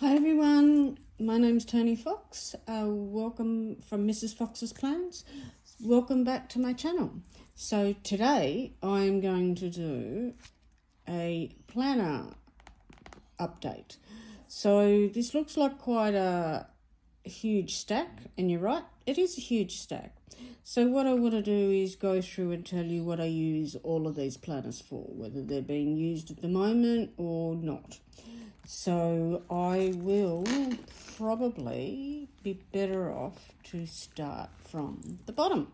Hi everyone, my name's Tony Fox. Welcome from Mrs. Fox's Plans. Welcome back to my channel. So today I'm going to do a planner update. So this looks like quite a huge stack, and you're right, it is a huge stack. So what I want to do is go through and tell you what I use all of these planners for, whether they're being used at the moment or not. So I will probably be better off to start from the bottom.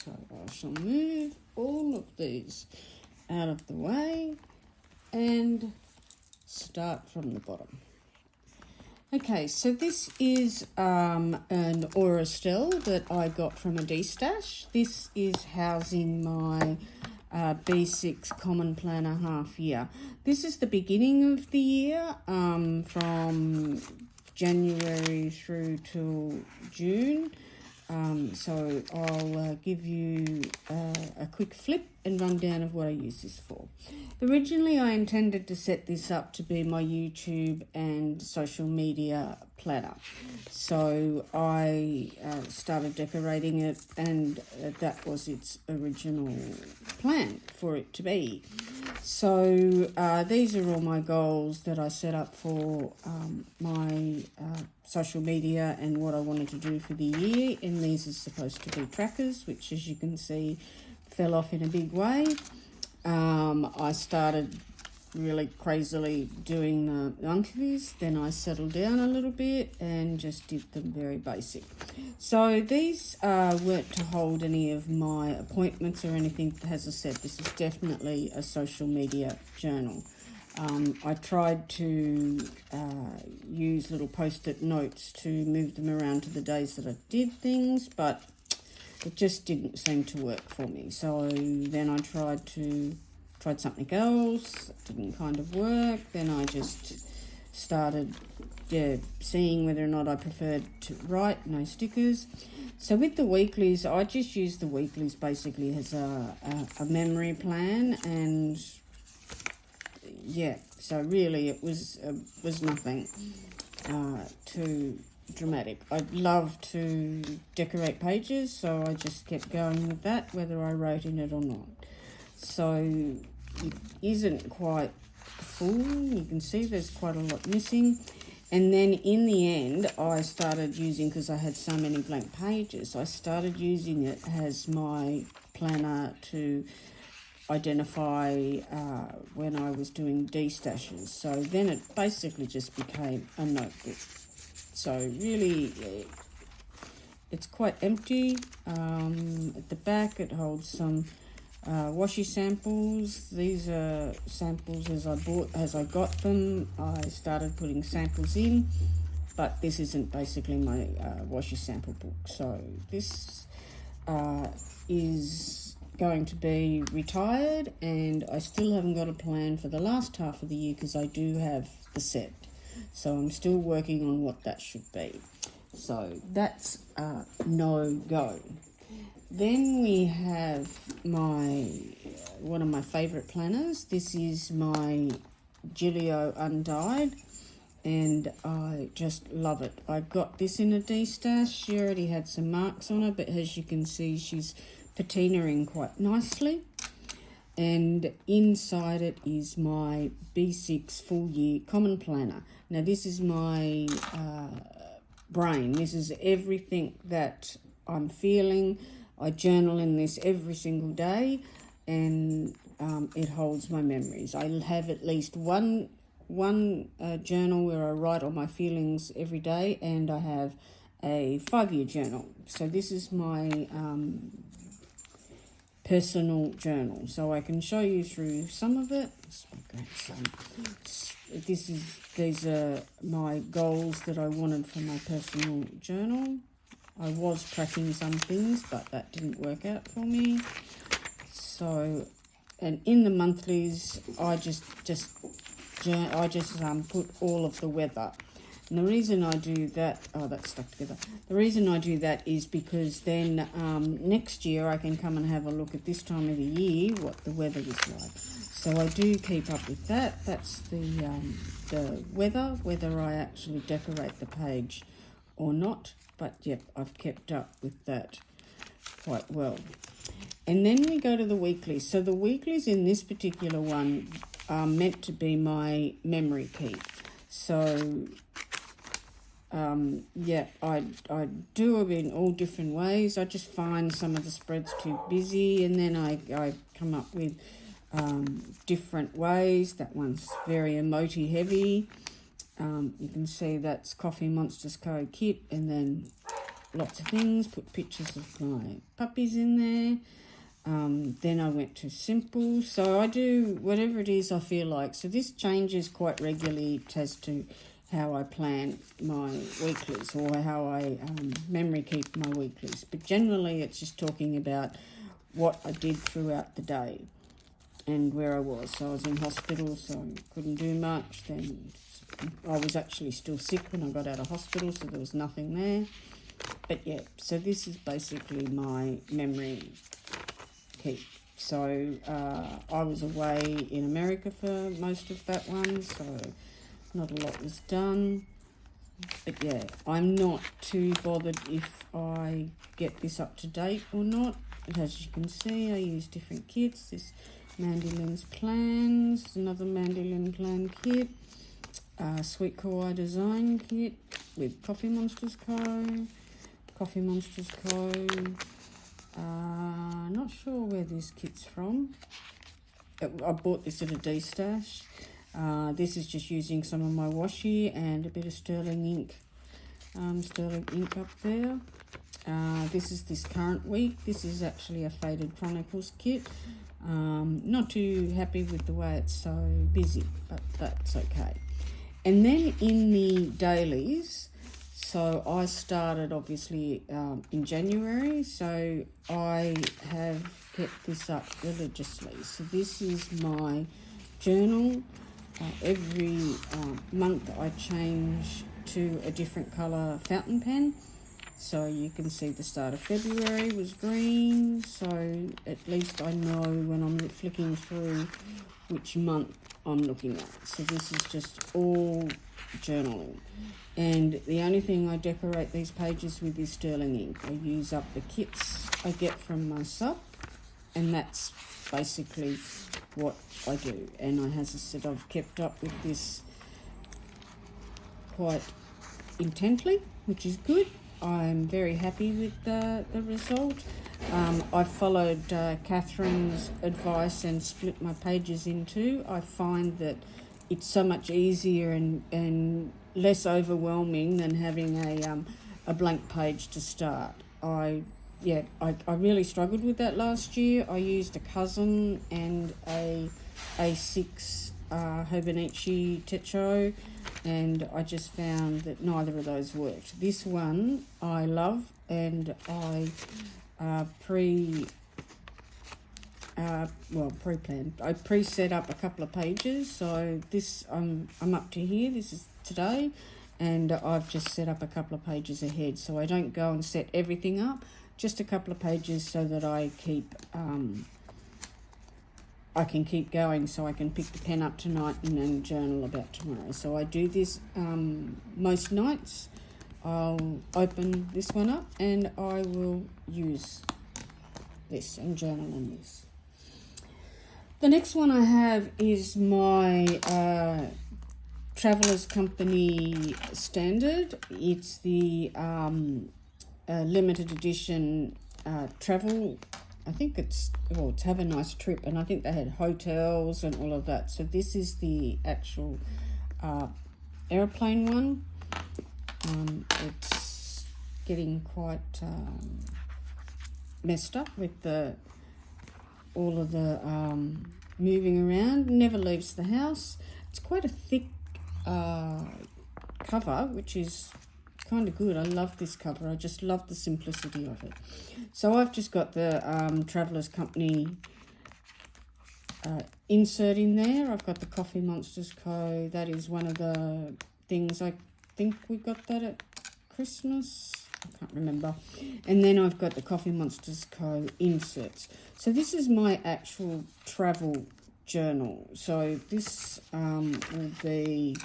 So I shall move all of these out of the way and start from the bottom. Okay, so this is an Aurostel that I got from a D-stash. This is housing my B6 Common Planner half year. This is the beginning of the year, from January through till June. So I'll give you a quick flip and rundown of what I use this for. Originally, I intended to set this up to be my YouTube and social media planner. So I started decorating it, and that was its original plan for it to be. So these are all my goals that I set up for my social media and what I wanted to do for the year. And these are supposed to be trackers, which, as you can see, fell off in a big way. I started really crazily doing the monkeys, then I settled down a little bit and just did them very basic. So these weren't to hold any of my appointments or anything. As I said, this is definitely a social media journal. I tried to use little post-it notes to move them around to the days that I did things, but it just didn't seem to work for me. So then I tried something else. It didn't kind of work. Then I just started seeing whether or not I preferred to write, no stickers. So with the weeklies, I just use the weeklies basically as a memory plan, and yeah, so really it was nothing too dramatic. I love to decorate pages, so I just kept going with that, whether I wrote in it or not. So it isn't quite full. You can see there's quite a lot missing. And then in the end, I started using, because I had so many blank pages, I started using it as my planner to identify when I was doing D-stashes. So then it basically just became a notebook. So really, it's quite empty. At the back, it holds some washi samples. These are samples as I got them. I started putting samples in, but this isn't basically my washi sample book. So this is going to be retired, and I still haven't got a plan for the last half of the year because I do have the set. So I'm still working on what that should be. So that's no-go. Then we have one of my favourite planners. This is my Gilio Undyed, and I just love it. I got this in a D-stash. She already had some marks on her, but as you can see, she's patinaing quite nicely. And inside it is my B6 full year common planner. Now this is my brain. This is everything that I'm feeling. I journal in this every single day, and it holds my memories. I have at least one journal where I write all my feelings every day, and I have a 5-year journal. So this is my personal journal. So I can show you through some of it. These are my goals that I wanted for my personal journal. I was tracking some things, but that didn't work out for me. So, and in the monthlies, I just put all of the weather. And the reason I do that, oh, that's stuck together. The reason I do that is because then next year I can come and have a look at this time of the year, what the weather is like. So I do keep up with that. That's the weather, whether I actually decorate the page or not. But yep, I've kept up with that quite well. And then we go to the weeklies. So the weeklies in this particular one are meant to be my memory keep. So yeah, I do it in all different ways. I just find some of the spreads too busy, and then I come up with different ways. That one's very emoji heavy. You can see that's Coffee Monsters Co. kit, and then lots of things. Put pictures of my puppies in there. Then I went to simple. So I do whatever it is I feel like. So this changes quite regularly as to how I plan my weeklies, or how I memory keep my weeklies. But generally it's just talking about what I did throughout the day and where I was. So I was in hospital, so I couldn't do much. Then I was actually still sick when I got out of hospital, so there was nothing there. But yeah, so this is basically my memory keep. So I was away in America for most of that one, so not a lot was done. But yeah, I'm not too bothered if I get this up to date or not. But as you can see, I use different kits. This Mandy Lynn's Plans, another Mandy Lynn Plan kit, Sweet Kawaii Design kit with Coffee Monsters Co. Coffee Monsters Co. Not sure where this kit's from. I bought this at a D-stash. This is just using some of my washi and a bit of sterling ink. Sterling ink up there. This is this current week. This is actually a Faded Chronicles kit. Not too happy with the way it's so busy, but that's okay. And then in the dailies, so I started obviously in January, so I have kept this up religiously. So this is my journal. Every month I change to a different colour fountain pen. So you can see the start of February was green, so at least I know when I'm flicking through which month I'm looking at. So this is just all journaling. And the only thing I decorate these pages with is sterling ink. I use up the kits I get from my sub, and that's basically what I do. And as I said, I've kept up with this quite intently, which is good. I'm very happy with the result. I followed Catherine's advice and split my pages in two. I find that it's so much easier and less overwhelming than having a blank page to start. I really struggled with that last year. I used a cousin and a A6 Hobonichi Techo, and I just found that neither of those worked. This one I love, and I pre-planned. I pre-set up a couple of pages. So this I'm up to here. This is today, and I've just set up a couple of pages ahead. So I don't go and set everything up. Just a couple of pages so that I keep I can keep going, so I can pick the pen up tonight and then journal about tomorrow. So I do this most nights. I'll open this one up and I will use this and journal on this. The next one I have is my Traveller's Company Standard. It's the limited edition travel. I think it's Have a Nice Trip, and I think they had hotels and all of that. So this is the actual airplane one. It's getting quite messed up with all of the moving around. Never leaves the house. It's quite a thick cover, which is kind of good. I love this cover. I just love the simplicity of it. So I've just got the Traveller's Company insert in there. I've got the Coffee Monsters Co. That is one of the things think we got that at Christmas. I can't remember. And then I've got the Coffee Monsters Co. inserts. So this is my actual travel journal. So this will be...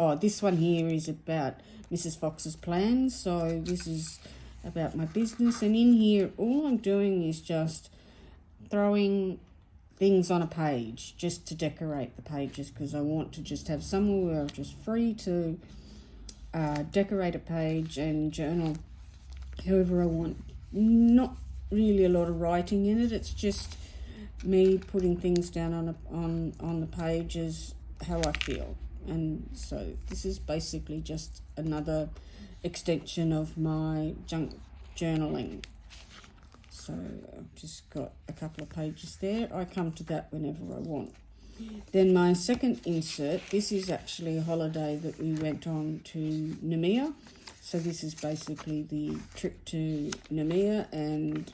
Oh, this one here is about Mrs. Fox's plans. So this is about my business. And in here, all I'm doing is just throwing things on a page just to decorate the pages, because I want to just have somewhere where I'm just free to decorate a page and journal however I want. Not really a lot of writing in it. It's just me putting things down on the pages how I feel. And so this is basically just another extension of my junk journaling. So I've just got a couple of pages there. I come to that whenever I want. Then my second insert, this is actually a holiday that we went on to Namibia. So this is basically the trip to Namibia, and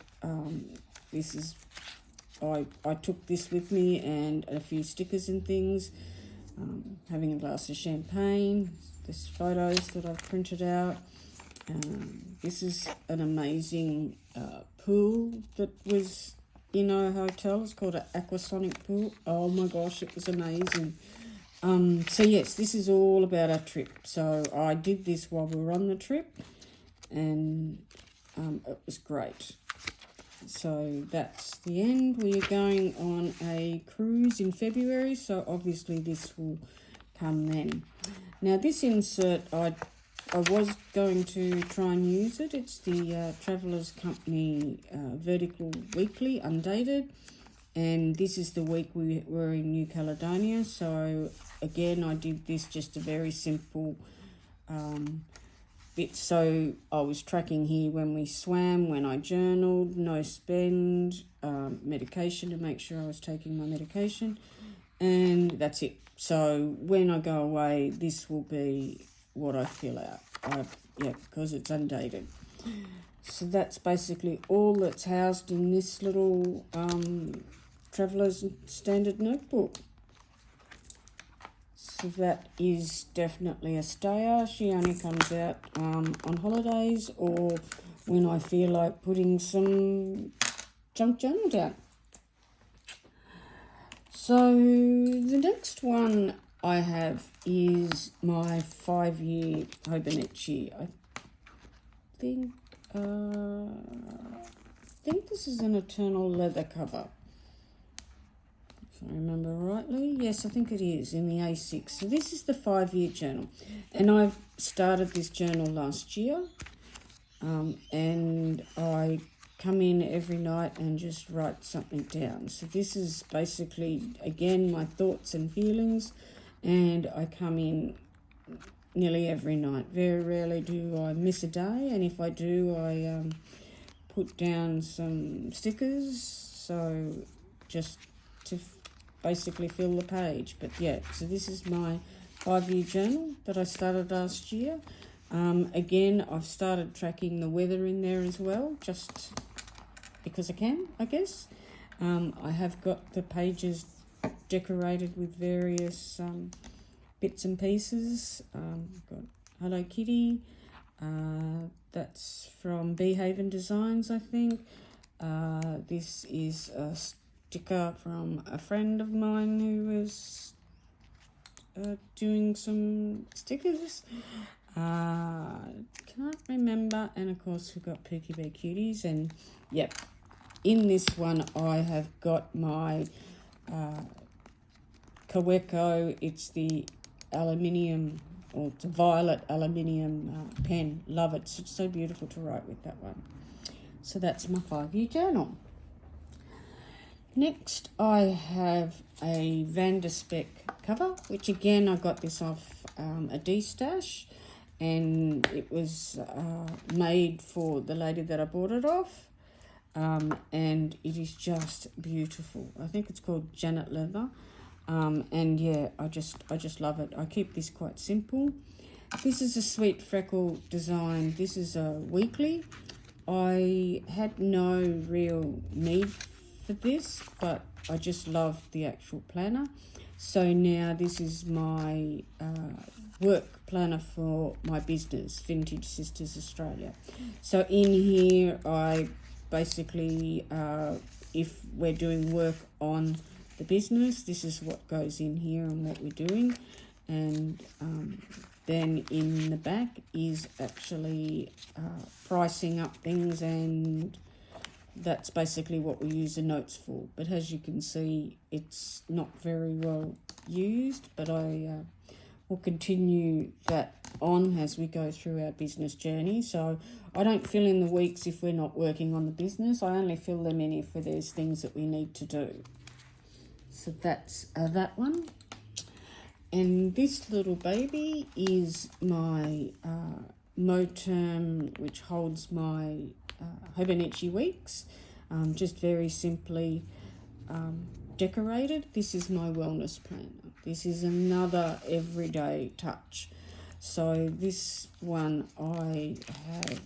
this is, I took this with me and a few stickers and things, having a glass of champagne, there's photos that I've printed out. This is an amazing pool that was in our hotel. It's called an aquasonic pool. Oh my gosh, it was amazing. So yes, this is all about our trip. So I did this while we were on the trip, and it was great. So that's the end. We are going on a cruise in February, so obviously this will come then. Now this insert, I was going to try and use it. It's the Travellers Company Vertical Weekly, undated. And this is the week we were in New Caledonia. So again, I did this just a very simple bit. So I was tracking here when we swam, when I journaled, no spend, medication to make sure I was taking my medication. And that's it. So when I go away, this will be what I fill out. Because it's undated. So that's basically all that's housed in this little Traveller's Standard notebook. So that is definitely a stayer. She only comes out on holidays or when I feel like putting some junk journal down. So the next one I have is my 5-year Hobonichi. I think this is an Eternal leather cover, if I remember rightly. Yes, I think it is, in the A6. So this is the 5-year journal, and I've started this journal last year, and I come in every night and just write something down. So this is basically, again, my thoughts and feelings, and I come in nearly every night. Very rarely do I miss a day, and if I do, I put down some stickers, so just to basically fill the page. But yeah, so this is my 5-year journal that I started last year. Again, I've started tracking the weather in there as well, just because I can, I guess. I have got the pages decorated with various bits and pieces. I've got Hello Kitty. That's from Behaven Designs, I think. This is a sticker from a friend of mine who was doing some stickers. Can't remember. And of course we've got Pookie Bear Cuties. And yep, in this one I have got my Kaweco. It's the aluminium, or it's a violet aluminium pen. Love it. It's so beautiful to write with that one. So that's my 5-year journal. Next I have a Van der Speck cover, which again I got this off a D-stash, and it was made for the lady that I bought it off, and it is just beautiful. I think it's called Janet Leather. And yeah, I just love it. I keep this quite simple. This is a Sweet Freckle design. This is a weekly. I had no real need for this, but I just love the actual planner. So now this is my work planner for my business, Vintage Sisters Australia. So in here I basically, if we're doing work on the business, this is what goes in here and what we're doing. And then in the back is actually pricing up things, and that's basically what we use the notes for. But as you can see, it's not very well used, but I will continue that on as we go through our business journey. So I don't fill in the weeks if we're not working on the business. I only fill them in if there's things that we need to do. So that's that one. And this little baby is my Moterm, which holds my Hobonichi weeks, just very simply decorated. This is my wellness planner. This is another everyday touch. So this one I have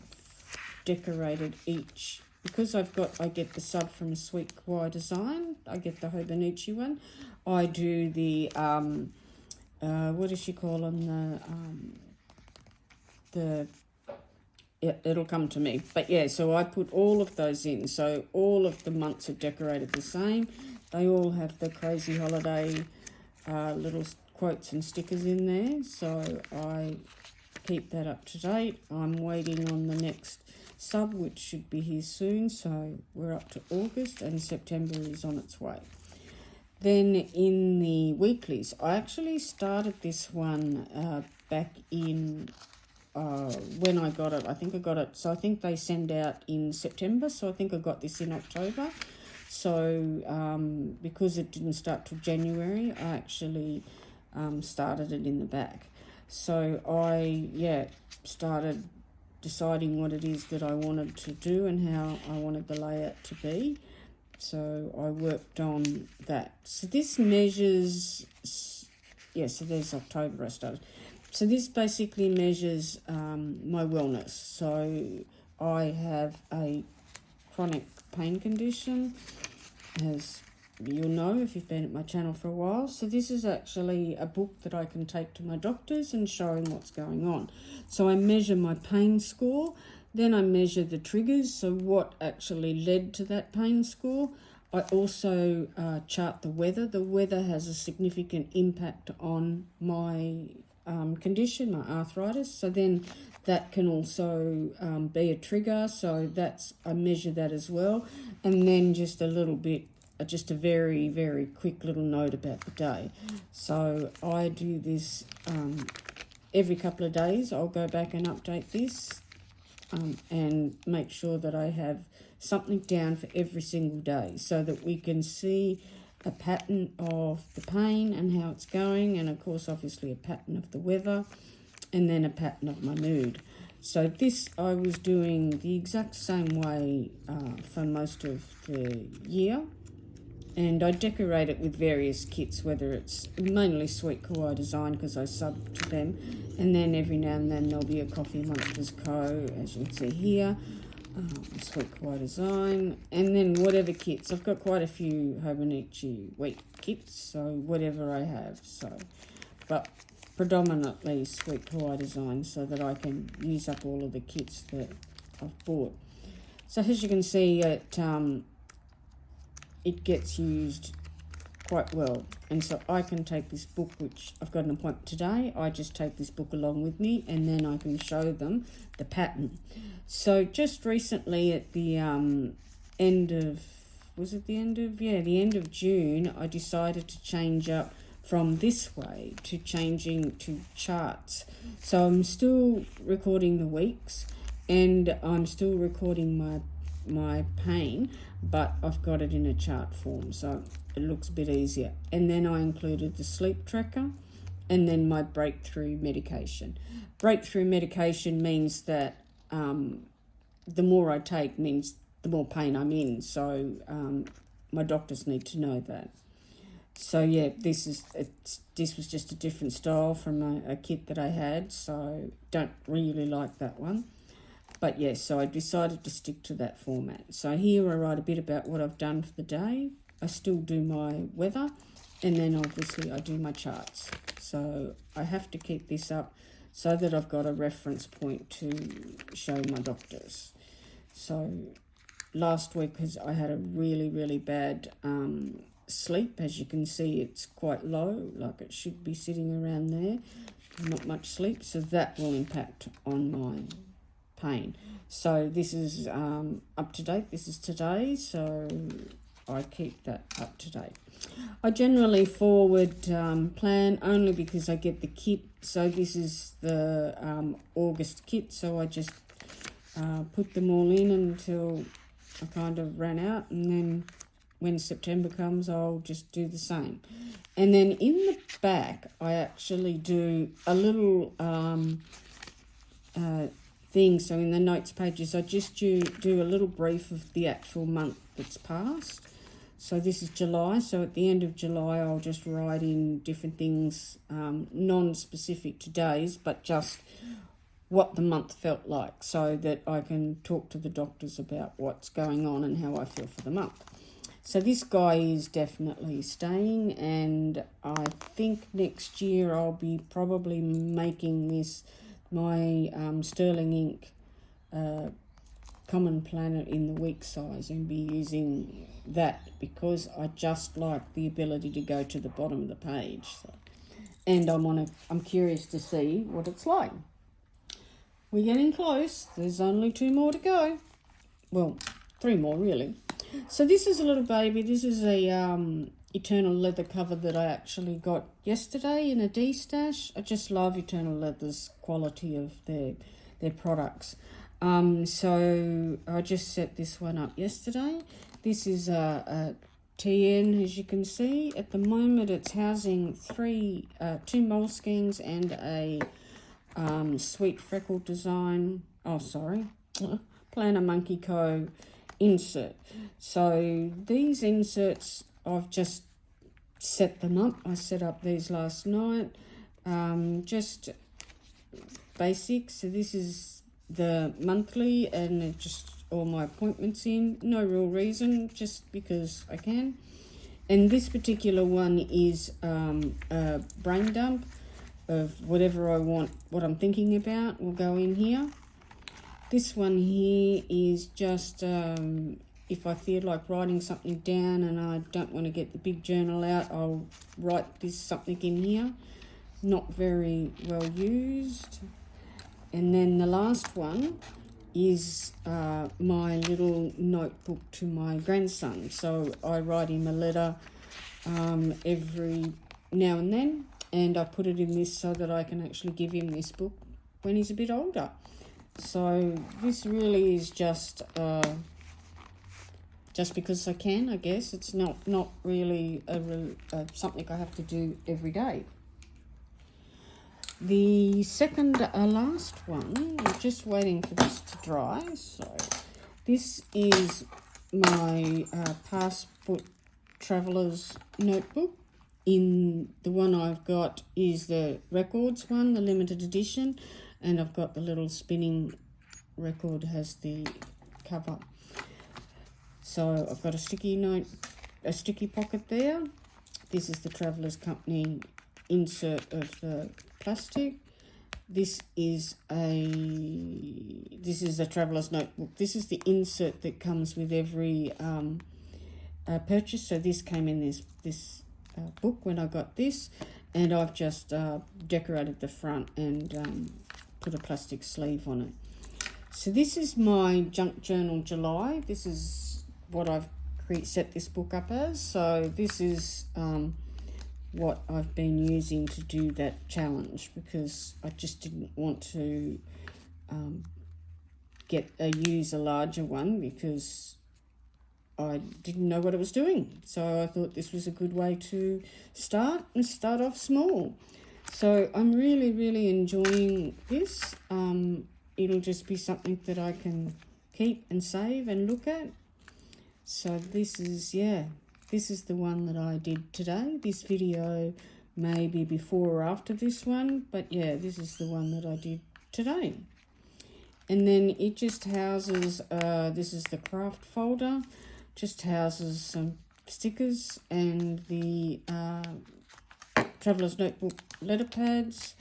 decorated each, because I get the sub from Sweet Kawaii Design. I get the Hobonichi one. I do the what does she call them? It'll come to me. But yeah, so I put all of those in. So all of the months are decorated the same. They all have the Crazy Holiday little quotes and stickers in there. So I keep that up to date. I'm waiting on the next sub, which should be here soon. So we're up to August, and September is on its way. Then in the weeklies, I actually started this one back in when I got it. I think I got it, so I think they send out in September, so I think I got this in October. So because it didn't start till January, I actually started it in the back. So I started deciding what it is that I wanted to do and how I wanted the layout to be. So I worked on that. So this measures, so there's October I started. So this basically measures my wellness. So I have a chronic pain condition, as you'll know if you've been at my channel for a while. So this is actually a book that I can take to my doctors and show them what's going on. So I measure my pain score. Then I measure the triggers, so what actually led to that pain score. I also chart the weather. The weather has a significant impact on my condition, my arthritis. So then that can also be a trigger. So I measure that as well. And then just a little bit, just a very, very quick little note about the day. So I do this every couple of days. I'll go back and update this. And make sure that I have something down for every single day so that we can see a pattern of the pain and how it's going, and of course obviously a pattern of the weather, and then a pattern of my mood. So this I was doing the exact same way for most of the year, and I decorate it with various kits, whether it's mainly Sweet Kawaii Design because I sub to them, and then every now and then there'll be a Coffee Monsters Co, as you can see here, Sweet Kawaii Design, and then whatever kits. I've got quite a few Hobonichi week kits, so whatever I have. So, but predominantly Sweet Kawaii Design so that I can use up all of the kits that I've bought. So as you can see, it gets used quite well. And so I can take this book, which I've got an appointment today, I just take this book along with me, and then I can show them the pattern. So just recently at the end of June, I decided to change up from this way to changing to charts. So I'm still recording the weeks, and I'm still recording my pain, but I've got it in a chart form, so it looks a bit easier. And then I included the sleep tracker, and then my breakthrough medication. Breakthrough medication means that the more I take means the more pain I'm in, so my doctors need to know that. So yeah, this was just a different style from a kit that I had, so don't really like that one. But yes, so I decided to stick to that format. So here I write a bit about what I've done for the day. I still do my weather, And then obviously I do my charts. So I have to keep this up so that I've got a reference point to show my doctors. So last week, because I had a really, really bad sleep, as you can see, it's quite low, like it should be sitting around there, not much sleep, so that will impact on my pain. So this is up to date. This is today, so I keep that up to date. I generally forward plan only because I get the kit. So this is the August kit, so I just put them all in until I kind of ran out, and then when September comes I'll just do the same. And then in the back I actually do a little thing. So in the notes pages I just do a little brief of the actual month that's passed. So this is July, so at the end of July I'll just write in different things, non-specific to days, but just what the month felt like, so that I can talk to the doctors about what's going on and how I feel for the month. So this guy is definitely staying, and I think next year I'll be probably making this my Sterling Ink Common Planet in the week size, and be using that because I just like the ability to go to the bottom of the page. So, and I'm curious to see what it's like. We're getting close. There's only 2 more to go. Well, 3 more really. So this is a little baby. This is a Eternal Leather cover that I actually got yesterday in a D-stash. I just love Eternal Leather's quality of their products. So I just set this one up yesterday. This is a TN, as you can see. At the moment it's housing 2 moleskines and a Sweet Freckle Design, Planner Monkey Co. insert. So these inserts, I've just set them up. I set up these last night, just basic. So this is the monthly, and just all my appointments in. No real reason, just because I can. And this particular one is a brain dump of whatever I want, what I'm thinking about will go in here. This one here is just if I feel like writing something down and I don't want to get the big journal out, I'll write something in here. Not very well used. And then the last one is my little notebook to my grandson. So I write him a letter every now and then, and I put it in this so that I can actually give him this book when he's a bit older. So this really is just because I can, I guess. It's not really something I have to do every day. The second last one, I'm just waiting for this to dry. So this is my Passport Traveller's notebook. In the one I've got is the records one, the limited edition, and I've got the little spinning record, has the cover. So I've got a sticky pocket there. This is the Travellers Company insert of the plastic. This is the Traveller's notebook. This is the insert that comes with every purchase. So this came in this book when I got this, and I've just decorated the front and put a plastic sleeve on it. So this is my Junk Journal July. This is what I've set this book up as. So this is what I've been using to do that challenge, because I just didn't want to use a larger one because I didn't know what I was doing. So I thought this was a good way to start off small. So I'm really, really enjoying this. It'll just be something that I can keep and save and look at. So this is the one that I did today. This video may be before or after this one, but yeah, this is the one that I did today. And then it just houses, this is the craft folder, just houses some stickers and the Traveller's Notebook letter pads.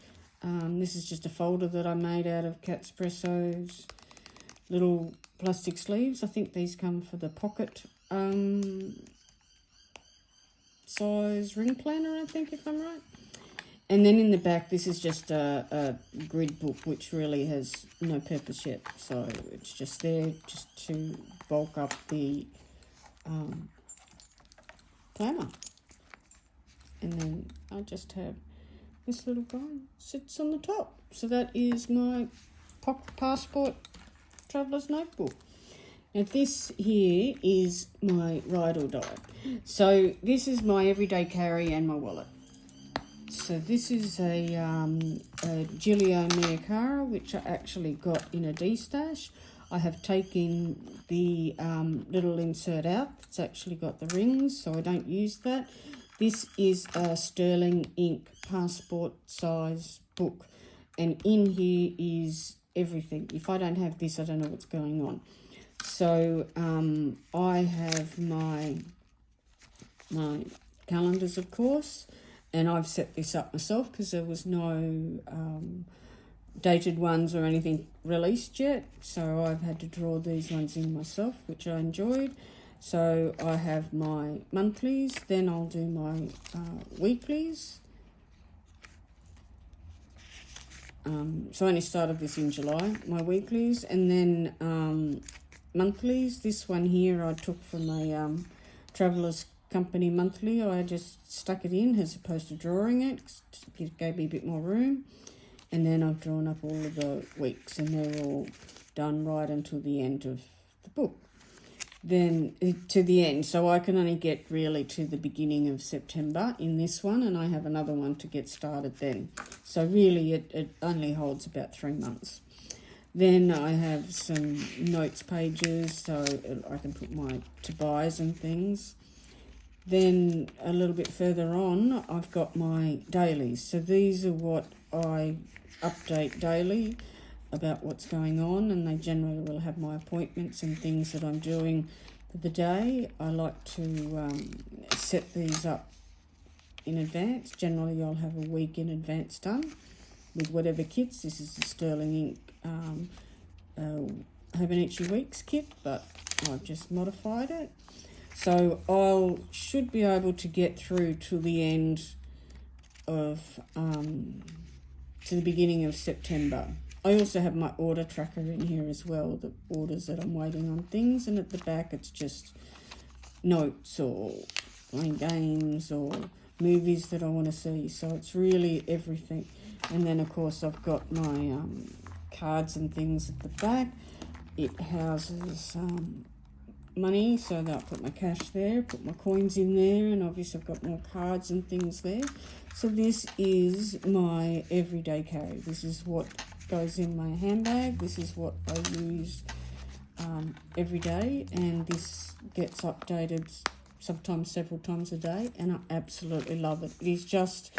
This is just a folder that I made out of Catspresso's little plastic sleeves. I think these come for the pocket size ring planner, I think, if I'm right. And then in the back, this is just a grid book, which really has no purpose yet. So it's just there just to bulk up the planner. And then I just have this little guy sits on the top. So that is my passport traveller's notebook. Now this here is my ride or die. So this is my everyday carry and my wallet. So this is a Giglio Miacara, which I actually got in a D-stash. I have taken the little insert out. It's actually got the rings, so I don't use that. This is a sterling ink passport size book, and in here is everything. If I don't have this, I don't know what's going on. So I have my calendars, of course, and I've set this up myself because there was no dated ones or anything released yet. So I've had to draw these ones in myself, which I enjoyed. So I have my monthlies, then I'll do my weeklies. So I only started this in July, my weeklies, and then monthlies. This one here I took from a Traveller's Company monthly. I just stuck it in as opposed to drawing it. It gave me a bit more room. And then I've drawn up all of the weeks, and they're all done right until the end of the book. Then to the end, so I can only get really to the beginning of September in this one, and I have another one to get started then. So really it only holds about 3 months. Then I have some notes pages, so I can put my to-buys and things. Then a little bit further on, I've got my dailies. So these are what I update daily about what's going on, and they generally will have my appointments and things that I'm doing for the day. I like to set these up in advance. Generally, I'll have a week in advance done with whatever kits. This is the Sterling Ink Hobonichi Weeks kit, but I've just modified it. So I should be able to get through to the end of, to the beginning of September. I also have my order tracker in here as well, the orders that I'm waiting on things. And at the back, it's just notes or playing games or movies that I want to see. So it's really everything. And then, of course, I've got my cards and things at the back. It houses money, so that I'll put my cash there, put my coins in there, and obviously I've got more cards and things there. So this is my everyday carry. This is what goes in my handbag. This is what I use every day, and this gets updated sometimes several times a day, and I absolutely love it. It is just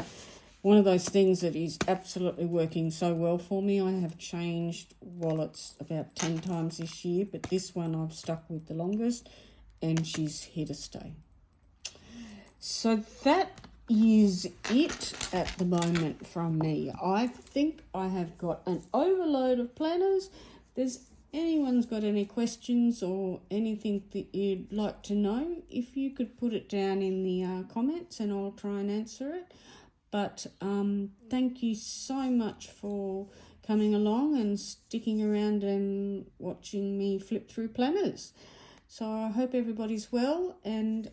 one of those things that is absolutely working so well for me. I have changed wallets about 10 times this year, but this one I've stuck with the longest, and she's here to stay. So that is it at the moment from me. I think I have got an overload of planners. If anyone's got any questions or anything that you'd like to know, if you could put it down in the comments and I'll try and answer it. But thank you so much for coming along and sticking around and watching me flip through planners. So I hope everybody's well, and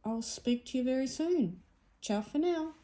I'll speak to you very soon. Ciao for now.